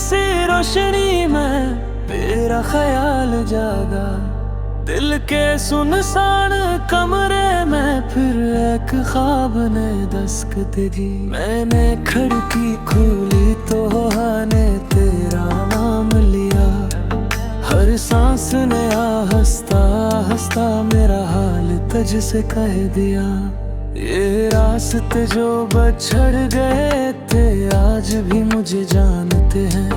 सी रोशनी में तेरा ख्याल जागा। दिल के सुनसान कमरे में फिर एक ख्वाब ने दस्तक दी। मैंने खिड़की खोली तो हवा ने तेरा नाम लिया। हर सांस ने हंसता हंसता मेरा हाल तुझ से कह दिया। ये रास्ते जो बछड़ गए थे आज भी मुझे जानते हैं।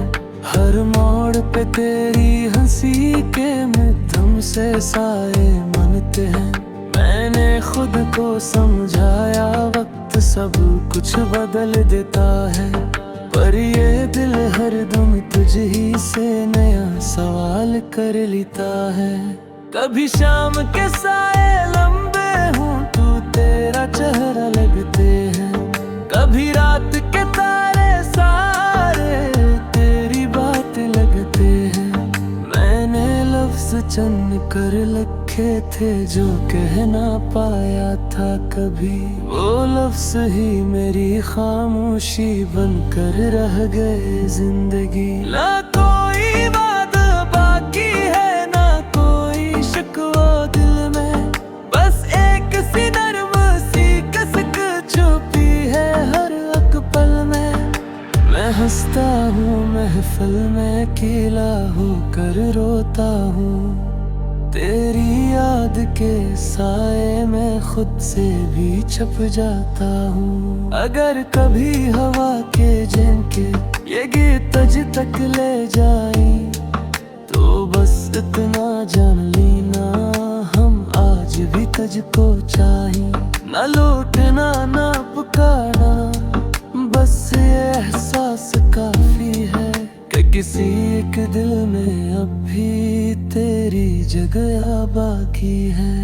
हर मोड़ पे तेरी हंसी के मध्यम से साए मनते हैं। मैंने खुद को समझाया वक्त सब कुछ बदल देता है। पर ये दिल हरदम तुझ ही से नया सवाल कर लेता है। कभी शाम के साए लंबे हों तू तेरा चेहरा लगते हैं। कभी रात के तारे सारे तेरी बात लगते हैं। मैंने लफ्ज चुन कर लिखे थे जो कह ना पाया था कभी। वो लफ्ज ही मेरी खामोशी बनकर रह गए जिंदगी। ना कोई बात बाकी है ना कोई शिकवा दिल में। बस एक सी नर्म सी कसक छुपी है हर एक पल में। मैं हंसता हूँ महफिल में अकेला होकर रोता हूँ। तेरी याद के साए में खुद से भी छप जाता हूँ। अगर कभी हवा के झोंके ये गीत तुझ तक ले जाए तो बस इतना जान लेना हम आज भी तुझको चाहिए। ना लौटना ना पुकारना बस ये एहसास काफी है कि किसी एक दिल में अब भी तेरी जगह बाकी है।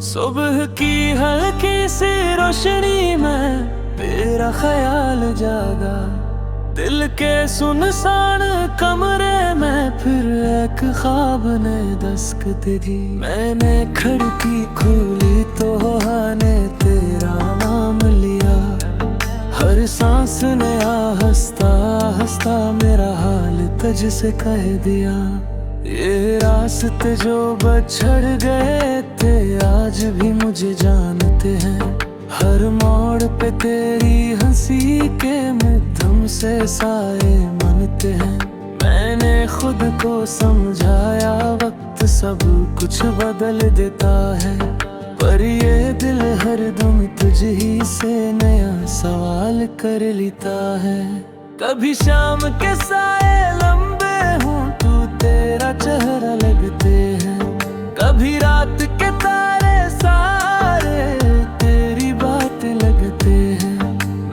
सुबह की हल्की सी रोशनी में तेरा ख्याल जागा। दिल के सुनसान कमरे में फिर एक ख्वाब ने दस्तक दी। मैंने खिड़की खोली तो हवा ने तेरा नाम लिया। हर सांस ने हंसता हंसता मेरा हाल तुझ से कह दिया। ये रास्ते जो बछड़ गए थे आज भी मुझे जानते हैं। हर मोड़ पे तेरी हंसी के मध्यम से साए मनते हैं। मैंने खुद को समझाया वक्त सब कुछ बदल देता है। पर ये दिल हरदम तुझ ही से नया सवाल कर लेता है। कभी शाम के साए लंबे हों तू तेरा चेहरा लगते हैं। कभी रात के तारे सारे तेरी बात लगते हैं।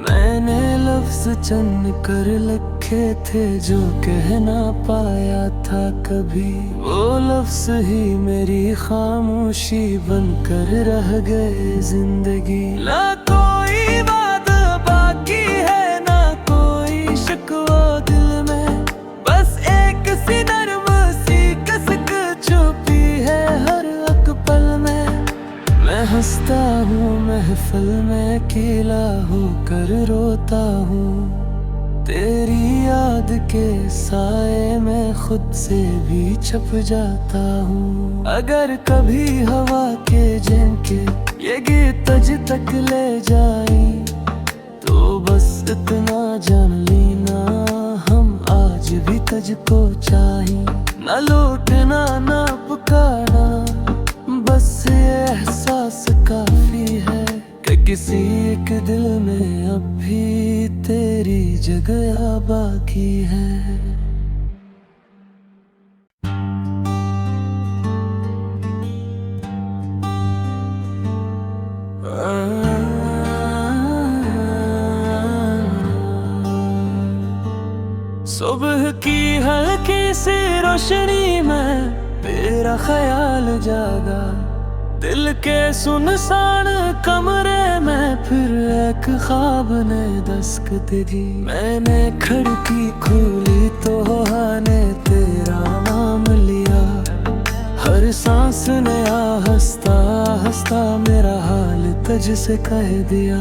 मैंने लफ्ज चुन कर लिखे थे जो कह ना पाया था कभी। वो लफ्ज ही मेरी खामोशी बनकर रह गए जिंदगी। ना कोई बात बाकी है ना कोई शिकवा दिल में। बस एक सी नर्म सी कसक छुपी है हर एक पल में। मैं हंसता हूँ महफिल में अकेला होकर रोता हूँ। तेरी याद के साए में खुद से भी छप जाता हूँ। अगर कभी हवा के झोंके ये गीत तुझ तक ले जाए तो बस इतना जान लेना हम आज भी तुझको चाहिए। ना लौटना ना पुकारना बस ये एहसास काफी है कि किसी एक दिल में अब भी तेरी जगह बाकी है। सुबह की हल्की सी रोशनी में तेरा ख्याल जागा। दिल के सुनसान कमरे में फिर एक ख्वाब ने दस्तक दी। मैंने खिड़की खोली तो ने तेरा नाम लिया। हर सांस नया हंसता हंसता मेरा हाल तुझसे कह दिया।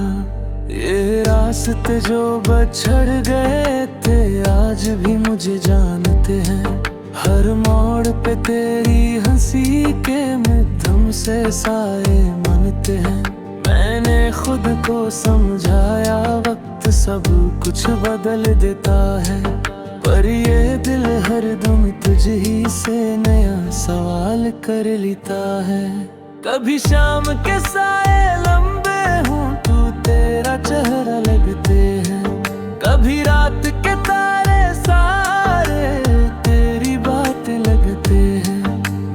ये रास्ते जो बछड़ गए थे आज भी मुझे जानते हैं। हर मोड़ पे तेरी हंसी के मध्यम से साए मनते हैं। मैंने खुद को समझाया वक्त सब कुछ बदल देता है, पर ये दिल हरदम तुझ ही से नया सवाल कर लेता है। कभी शाम के साए लंबे हूँ तू तेरा चेहरा लगते हैं, कभी रात के तारे सारे तेरी बात लगते हैं।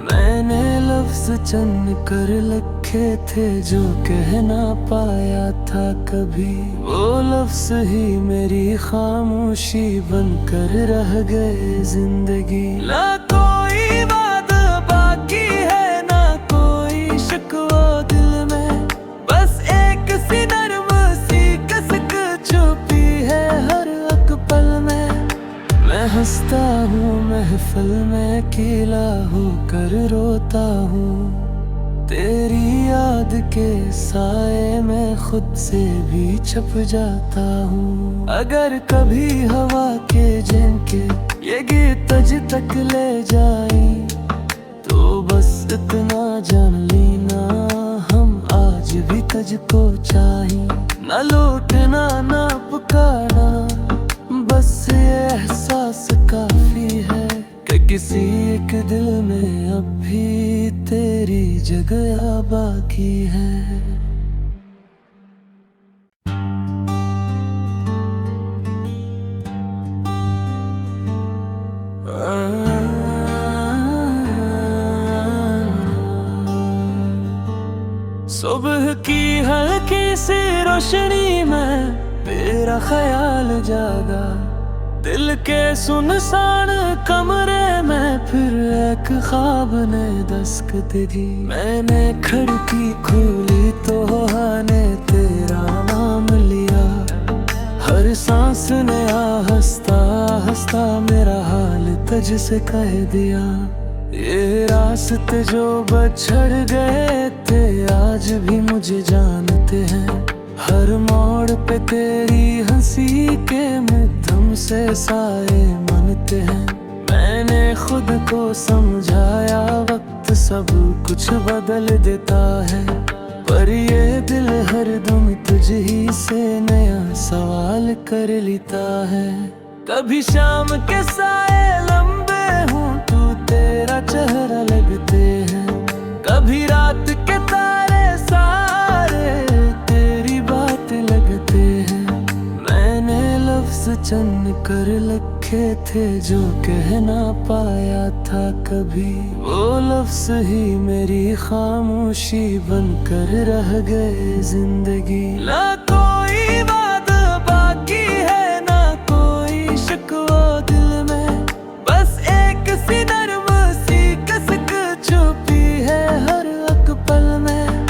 मैंने लफ्ज चुन कर लिखे थे जो कह ना पाया था कभी, वो लफ्ज ही मेरी खामोशी बनकर रह गए जिंदगी। ना कोई बात बाकी है ना कोई शिकवा दिल में, बस एक सी नर्म सी कसक छुपी है हर एक पल में। मैं हंसता हूँ महफिल में अकेला होकर रोता हूँ, तेरी याद के साए में खुद से भी छप जाता हूँ। अगर कभी हवा के झोंके ये गीत तुझ तक ले जाए तो बस इतना जान लेना हम आज भी तुझको चाहिए। ना लौटना ना पुकारना बस ये एहसास काफी है कि किसी एक दिल में अब भी तेरी जगह बाकी है। सुबह की हल्की सी रोशनी में तेरा ख्याल जागा, दिल के सुनसान कमरे में फिर एक ख्वाब ने दस्तक दी। मैंने खिड़की खोली तो ने तेरा नाम लिया। हर सांस नया हंसता हंसता मेरा हाल तुझसे कह दिया। ये रास्ते जो बछड़ गए थे आज भी मुझे जानते हैं। हर मोड़ पे तेरी हंसी के मध्यम से साए मनते हैं। मैंने खुद को समझाया वक्त सब कुछ बदल देता है, पर ये दिल हरदम तुझ ही से नया सवाल कर लेता है। कभी शाम के साए लंबे हूँ तू तेरा चेहरा लगते हैं, कभी रात के तारे सारे तेरी बात लगते हैं। मैंने लफ्ज चुन कर लिखे थे जो कह ना पाया था कभी, वो लफ्ज ही मेरी खामोशी बनकर रह गए जिंदगी। ना कोई बात बाकी है ना कोई शिकवा दिल में, बस एक सी नर्म सी कसक छुपी है हर एक पल में।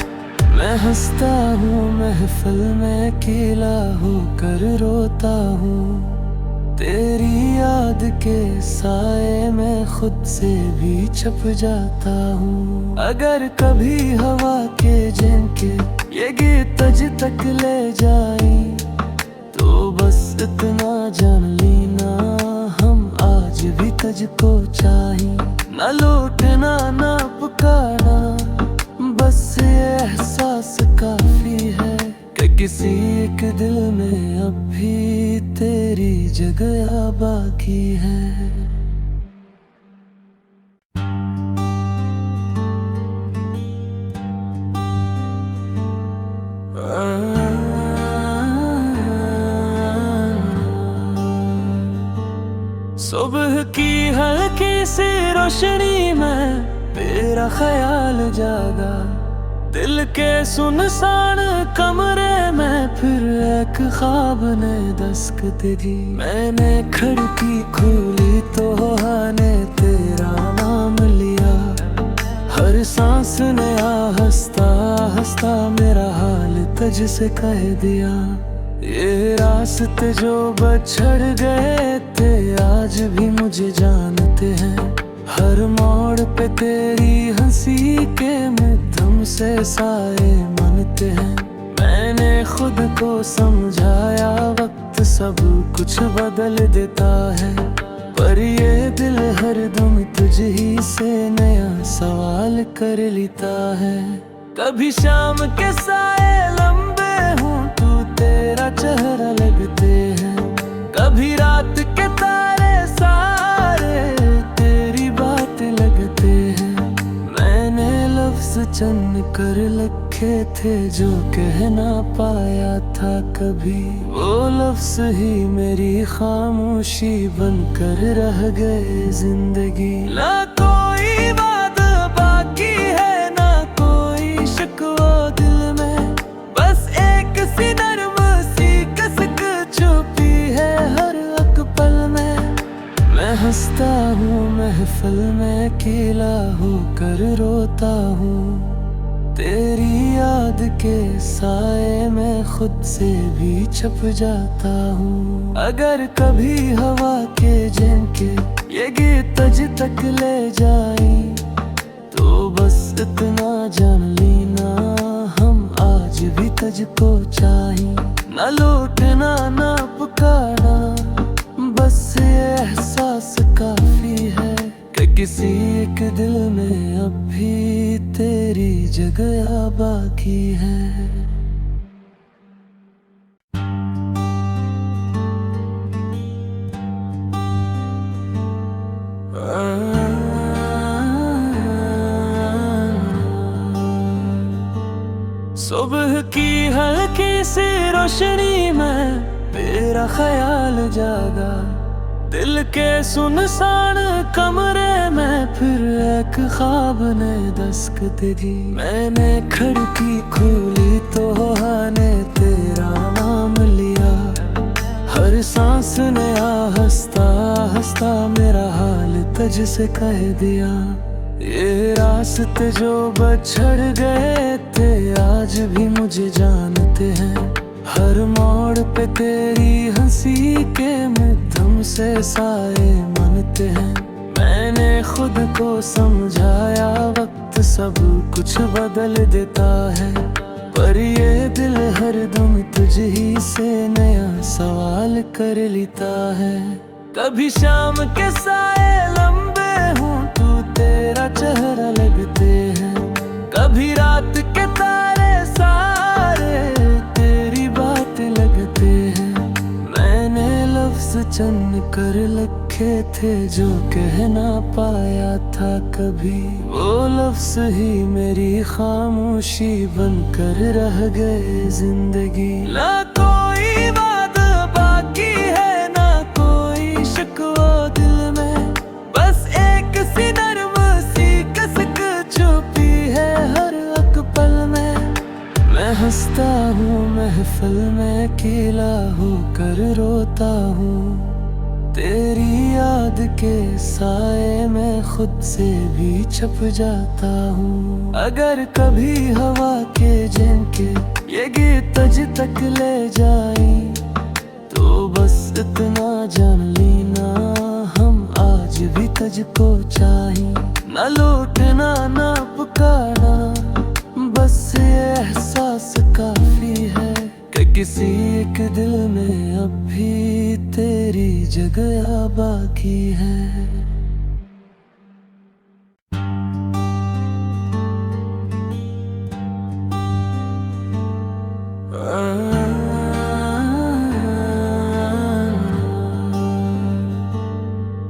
मैं हंसता हूँ महफिल में अकेला होकर रोता हूँ, तेरी याद के साए में खुद से भी छप जाता हूँ। अगर कभी हवा के झोंके ये गीत तुझ तक ले जाए तो बस इतना जान लेना हम आज भी तुझको चाहिए। ना लौटना ना पुकारना बस ये एहसास काफी है कि किसी एक दिल में अब भी तेरी जगह बाकी है। सुबह की हल्की सी रोशनी में तेरा ख्याल जागा, दिल के सुनसान कमरे में फिर एक ख्वाब ने दस्तक दी। मैंने खिड़की खोली तो ने तेरा नाम लिया। हर सांस नया हंसता हंसता मेरा हाल तुझसे कह दिया। ये रास्ते जो बछड़ गए थे आज भी मुझे जानते हैं। हर मोड़ पे तेरी हंसी के मिथम से साए मनते हैं। मैंने खुद को समझाया वक्त सब कुछ बदल देता है, पर ये दिल हरदम तुझ ही से नया सवाल कर लेता है। कभी शाम के साए लंबे हूँ तू तेरा चेहरा लगते हैं, कभी रात के तारे सारे तेरी बात लगते हैं। मैंने लफ्ज चुन कर लिखे थे जो कह ना पाया था कभी, वो लफ्ज ही मेरी खामोशी बनकर रह गए जिंदगी। ना कोई बात बाकी है ना कोई शिकवा दिल में, बस एक सी नर्म सी कसक छुपी है हर एक पल में। मैं हंसता हूँ महफिल में अकेला होकर रोता हूँ, तेरी याद के साए में खुद से भी छप जाता हूँ। अगर कभी हवा के झोंके ये गीत तुझ तक ले जाए तो बस इतना जान लेना हम आज भी तुझको चाहें। ना लौटना ना पुकारना बस ये एहसास काफी है कि किसी एक दिल में अब भी तेरी जगह बाकी है। सुबह की हल्की सी रोशनी में तेरा ख्याल जागा, दिल के सुनसान कमरे में फिर एक ख्वाब ने दस्तक दी। मैंने खिड़की खोली तो हवा ने तेरा नाम लिया, हर सांस ने हंसता हंसता मेरा हाल तुझसे कह दिया। ये रास्ते जो बछड़ गए थे आज भी मुझे जानते हैं। हर मोड़ पे तेरी हंसी के मिथम से साए मनते हैं। मैंने खुद को समझाया वक्त सब कुछ बदल देता है, पर ये दिल हरदम तुझ ही से नया सवाल कर लेता है। कभी शाम के साए लंबे हूँ तू तेरा चेहरा लगते हैं, कभी रात के तारे सारे तेरी बात लगते हैं। मैंने लफ्ज चुन कर लिखे थे जो कह ना पाया था कभी, वो लफ्ज ही मेरी खामोशी बनकर रह गए जिंदगी। ना कोई बात बाकी है ना कोई शिकवा दिल में, बस एक सी नर्म सी कसक छुपी है हर एक पल में। मैं हंसता हूँ महफिल में अकेला होकर रोता हूँ, तेरी याद के साए में खुद से भी छप जाता हूँ। अगर कभी हवा के झोंके ये गीत तुझ तक ले जाए तो बस इतना जान लेना हम आज भी तुझको चाहें। ना लौटना ना पुकारना बस ये एहसास काफी है कि किसी एक दिल में अब भी तेरी जगह बाकी है।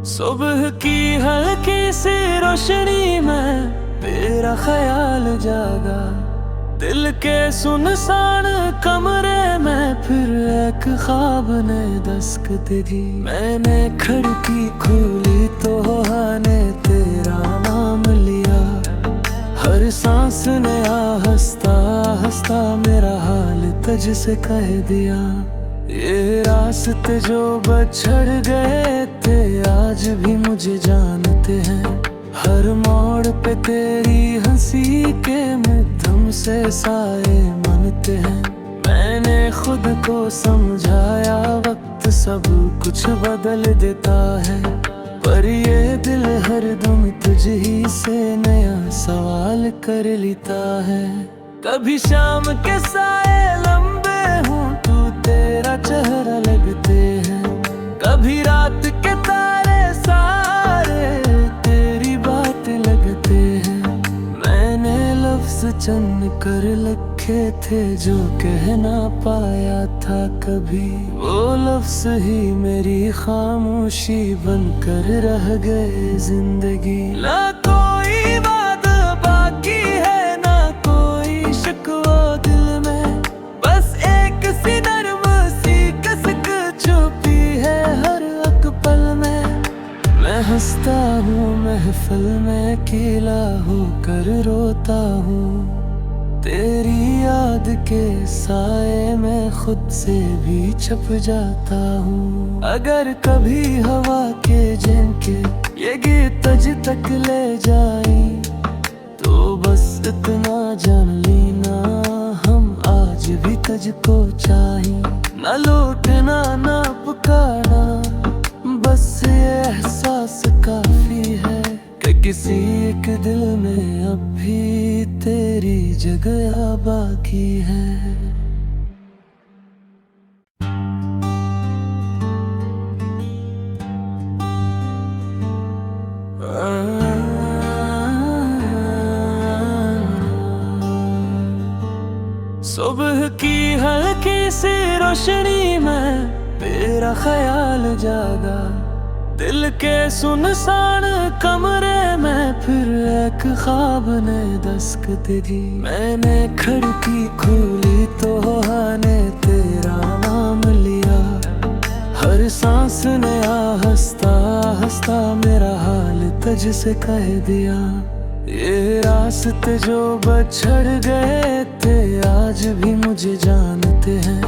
सुबह की हल्की सी रोशनी में तेरा ख्याल जागा, दिल के सुनसान कमरे में फिर एक ख्वाब ने दस्तक दी। मैंने खिड़की खोली तो हवा ने तेरा नाम लिया, हर सांस ने हंसता हंसता मेरा हाल तुझसे कह दिया। ये रास्ते जो बछड़ गए थे आज भी मुझे जानते हैं। हर मोड़ पे तेरी हंसी के मिथम से साए मनते हैं। मैं मैंने खुद को समझाया वक्त सब कुछ बदल देता है, पर ये दिल हरदम तुझ ही से नया सवाल कर लेता है। कभी शाम के साए लंबे हूँ तू तेरा चेहरा लगते हैं, कभी रात के तारे सारे तेरी बात लगते हैं। मैंने लफ्ज चुन कर लिखे थे जो कह ना पाया था कभी, वो लफ्ज ही मेरी खामोशी बनकर रह गए जिंदगी। ना कोई बात बाकी है ना कोई शिकवा दिल में, बस एक सी नर्म सी कसक छुपी है हर एक पल में। मैं हंसता हूँ महफिल में अकेला होकर रोता हूँ, तेरी याद के साए में खुद से भी छप जाता हूँ। अगर कभी हवा के झोंके ये गीत तुझ तक ले जाए तो बस इतना जान लेना हम आज भी तुझको चाहिए। ना लौटना ना पुकारना, बस ये एहसास काफी है कि किसी एक दिल में अब भी तेरी जगह बाकी है। सुबह की हल्की सी रोशनी में तेरा ख्याल जागा, दिल के सुनसान कमरे में फिर एक ख्वाब ने दस्तक दी। मैंने खिड़की खोली तो हवा ने तेरा नाम लिया, हर सांस ने हंसता हंसता मेरा हाल तुझ से कह दिया। ये रास्ते जो बिछड़ गए थे आज भी मुझे जानते हैं,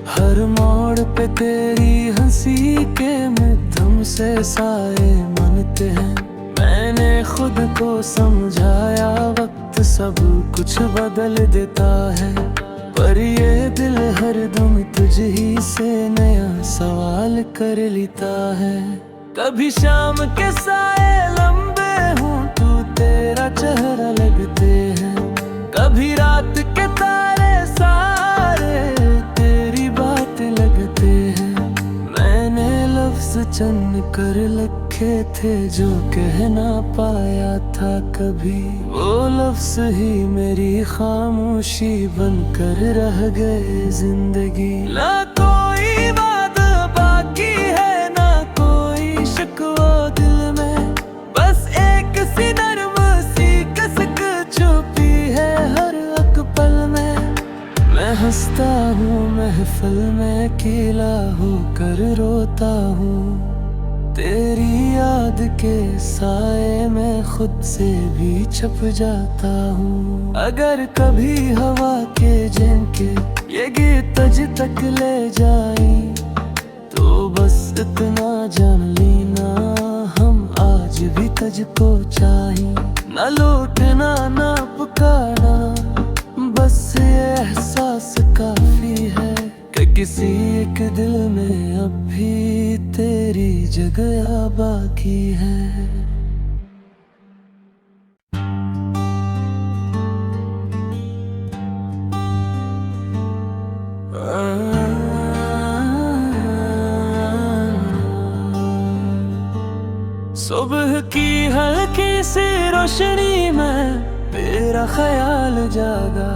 हर मोड़ पे तेरी हंसी के मध्यम से साए मनते हैं। मैंने खुद को समझाया वक्त सब कुछ बदल देता है, पर ये दिल हरदम तुझ ही से नया सवाल कर लेता है। कभी शाम के साए लंबे हूँ तू तेरा चेहरा लगते हैं, कभी रात के तारे सारे तेरी बात लगते हैं। मैंने लफ्ज चुन कर लिखे थे जो कह ना पाया था कभी, वो लफ्ज ही मेरी खामोशी बनकर रह गए जिंदगी। ना कोई बात बाकी है ना कोई शिकवा दिल में, बस एक सी नर्म सी कसक छुपी है हर एक पल में। मैं हंसता हूँ महफिल में अकेला होकर रोता हूँ, तेरी याद के साए में खुद से भी छप जाता हूँ। अगर कभी हवा के झोंके ये गीत तुझ तक ले जाए तो बस इतना जान लेना हम आज भी तुझको चाहिए। ना लौटना ना पुकारना, बस ये एहसास काफी है कि किसी एक दिल में अब भी तेरी जगह बाकी है। सुबह की हल्की सी रोशनी में तेरा ख्याल जागा,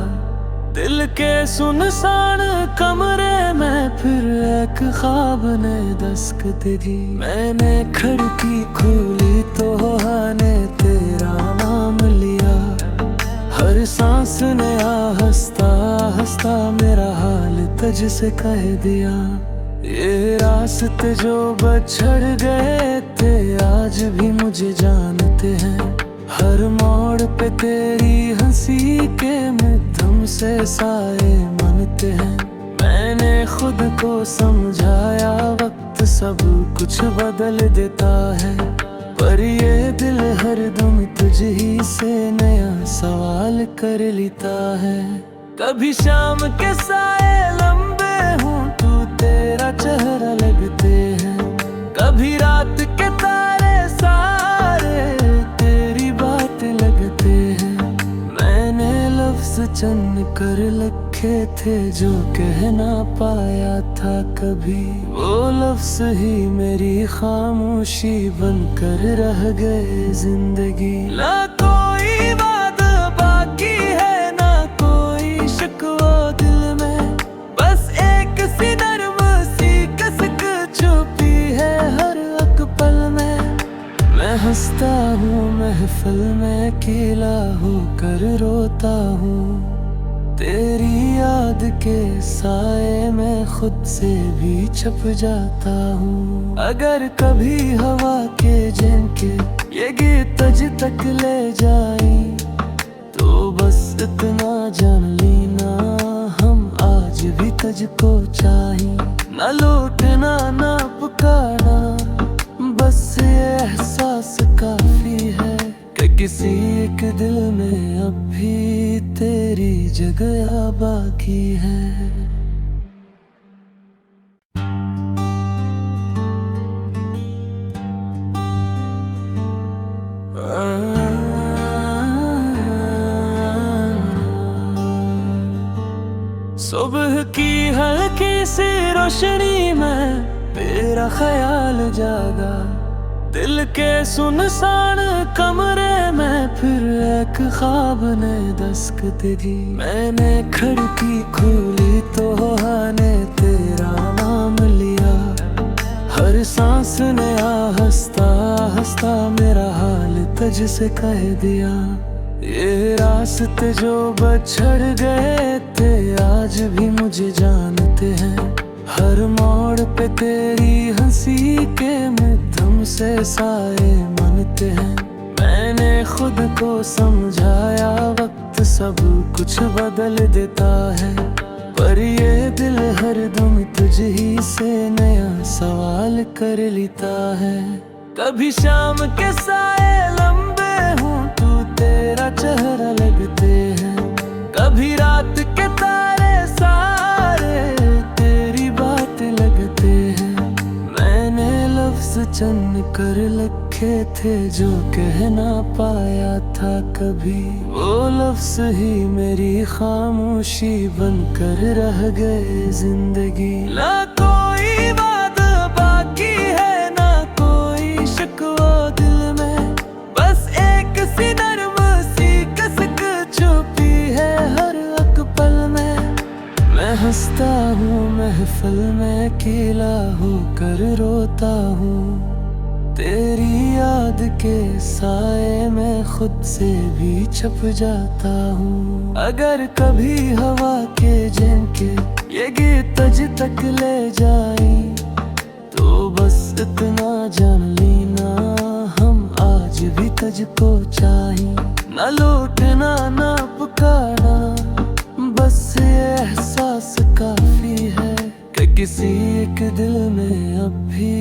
दिल के सुनसान कमरे में फिर एक ख्वाब ने दस्तक दी। मैंने खिड़की खोली तो हवा ने तेरा नाम लिया, हर सांस ने हंसता हंसता मेरा हाल तुझ से कह दिया। ये रास्ते जो बिछड़ गए थे आज भी मुझे जानते हैं, हर मोड़ पे तेरी हंसी के मध्यम से साए मनते हैं। मैंने खुद को समझाया वक्त सब कुछ बदल देता है, पर ये दिल हरदम तुझ ही से नया सवाल कर लेता है। कभी शाम के साए लंबे हूँ तू तेरा चेहरा लगते हैं, कभी रात के तारे सारे तेरी बात लगते हैं। मैंने लफ्ज चुन कर लिखे थे जो कह ना पाया था कभी, वो लफ्ज ही मेरी खामोशी बनकर रह गए जिंदगी। ना कोई बात बाकी है ना कोई शिकवा दिल में, बस एक सी नर्म सी कसक छुपी है हर एक पल में। मैं हंसता हूँ महफिल में अकेला होकर रोता हूँ, तेरी याद के साए में खुद से भी छप जाता हूँ। अगर कभी हवा के झोंके ये गीत तुझ तक ले जाए तो बस इतना जान लेना हम आज भी तुझको चाहिए। ना लौटना ना पुकारना, बस ये एहसास काफी है कि किसी एक दिल में अब भी तेरी जगह बाकी है। सुबह की हल्की सी रोशनी में तेरा ख्याल जागा, दिल के सुनसान कमरे में फिर एक ख्वाब ने दस्तक दी। मैंने खिड़की खोली तो हवा ने तेरा नाम लिया, हर सांस ने हंसता हंसता मेरा हाल तुझसे कह दिया। ये रास्ते जो बछड़ गए थे आज भी मुझे जानते हैं, हर मोड़ पे तेरी हंसी के मध्यम से साए मनते हैं। मैंने खुद को समझाया वक्त सब कुछ बदल देता है, पर ये दिल हर दम तुझ ही से नया सवाल कर लेता है। कभी शाम के साए लंबे हूँ तू तेरा चेहरा लगते हैं, कभी रात के तारे सारे तेरी बात लगते हैं। मैंने लफ्ज चुन कर लिखे थे जो कह ना पाया था कभी, वो लफ्ज ही मेरी खामोशी बनकर रह गए जिंदगी। ना कोई बात बाकी है ना कोई शिकवा दिल में, बस एक सी नर्म सी कसक छुपी है हर एक पल में। मैं हंसता हूँ महफिल में अकेला होकर रोता हूँ, तेरी याद के साए में खुद से भी छप जाता हूँ। अगर कभी हवा के झोंके ये गीत तुझ तक ले जाए तो बस इतना जान लेना हम आज भी तुझको चाहिए। ना लौटना ना पुकारना, बस ये एहसास काफी है कि किसी एक दिल में अब भी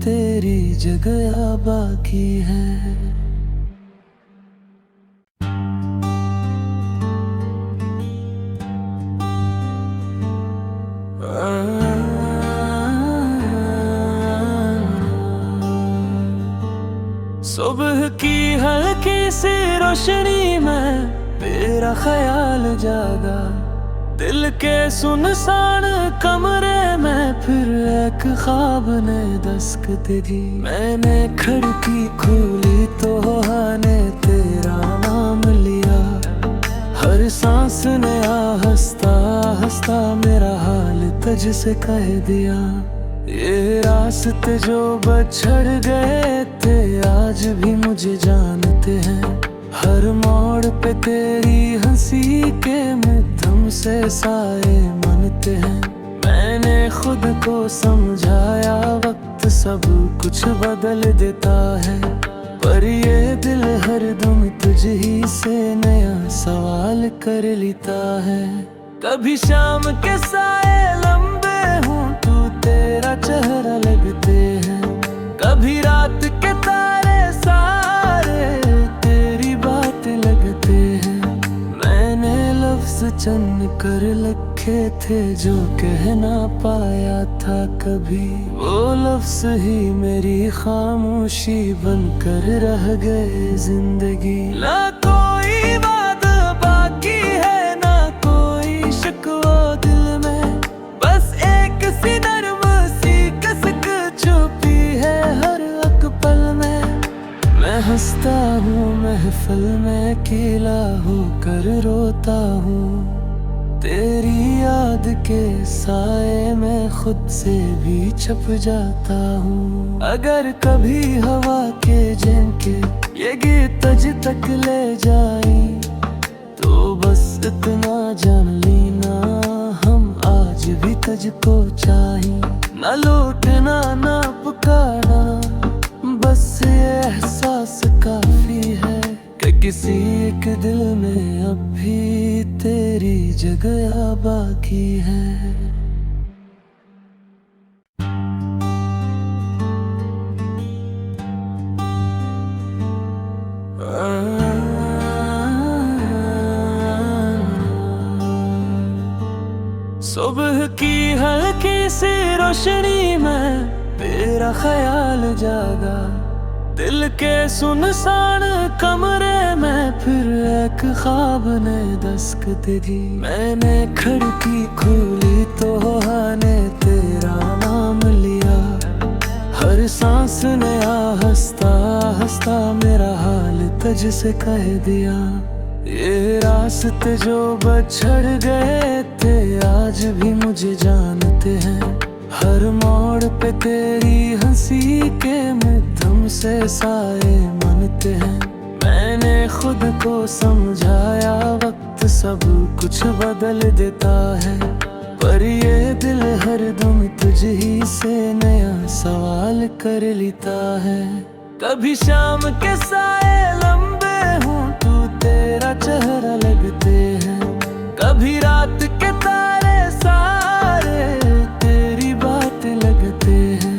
तेरी जगह बाकी है। सुबह की हल्की सी रोशनी में तेरा ख्याल जागा, दिल के सुनसान कमरे में फिर एक ख्वाब ने दस्तक दी। मैंने खिड़की खोली तो हवा ने तेरा नाम लिया, हर सांस ने हंसता हंसता मेरा हाल तुझसे कह दिया। ये रास्ते जो बछड़ गए थे आज भी मुझे जानते हैं, हर मोड़ पे तेरी हंसी के मध्यम से साए मनते हैं। मैंने खुद को समझाया वक्त सब कुछ बदल देता है, पर ये दिल हर दम तुझ ही से नया सवाल कर लेता है। कभी शाम के साए लंबे हूँ तू तेरा चेहरा लगते हैं, कभी रात के तारे सारे तेरी बात लगते हैं। मैंने लफ्ज चन्न कर लखे थे जो कह ना पाया था कभी। वो लफ्ज़ ही मेरी खामोशी बनकर रह गए जिंदगी। ना कोई बात बाकी है ना कोई शिकवा दिल में, बस एक सी नर्म सी कसक छुपी है हर एक पल में। मैं हंसता हूँ महफिल में अकेला होकर रोता हूँ, तेरी याद के साए में खुद से भी छप जाता हूँ। अगर कभी हवा के झोंके ये गीत तुझ तक ले जाए तो बस इतना जान लेना हम आज भी तुझको चाहे। ना लौटना ना पुकारना, बस ये एहसास काफी है कि किसी एक दिल में अब भी तेरी जगह बाकी है। सुबह की हल्की सी रोशनी में तेरा ख्याल जागा, दिल के सुनसान कमरे में फिर एक ख्वाब ने दस्तक दी। मैंने खिड़की खोली तो हवा ने तेरा नाम लिया, हर सांस ने हंसता हंसता मेरा हाल तुझसे कह दिया। ये रास्ते जो बछड़ गए थे आज भी मुझे जानते हैं, हर मोड़ पे तेरी हंसी के मध्यम से साए मनते हैं। मैंने खुद को समझाया वक्त सब कुछ बदल देता है, पर ये दिल हरदम तुझ ही से नया सवाल कर लेता है। कभी शाम के साए लंबे हूँ तू तेरा चेहरा लगते हैं, कभी रात के तारे सारे तेरी बात लगते हैं।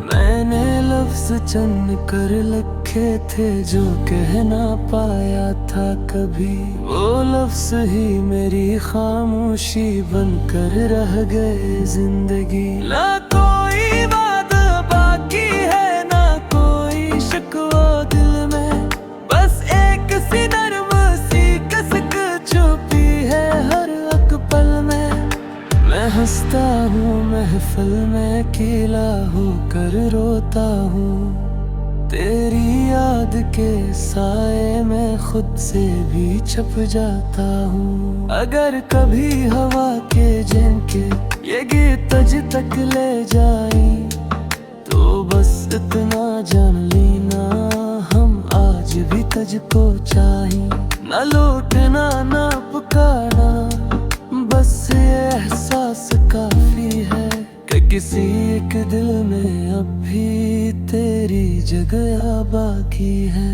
मैंने लफ्ज़ चन्न कर लखे थे जो कह ना पाया था कभी। वो लफ्ज़ ही मेरी खामोशी बनकर रह गए जिंदगी। ना कोई बात बाकी है ना कोई शिकवा दिल में, बस एक सी नर्म सी कसक छुपी है हर एक पल में। मैं हंसता हूँ महफिल में अकेला होकर रोता हूँ, तेरी याद के साए में खुद से भी छप जाता हूँ। अगर कभी हवा के झोंके ये गीत तुझ तक ले जाए तो बस इतना जान लेना हम आज भी तुझको चाहे। ना लौटना ना पुकारना, बस ये एहसास काफी है कि किसी एक दिल में अब भी तेरी जगह बाकी है।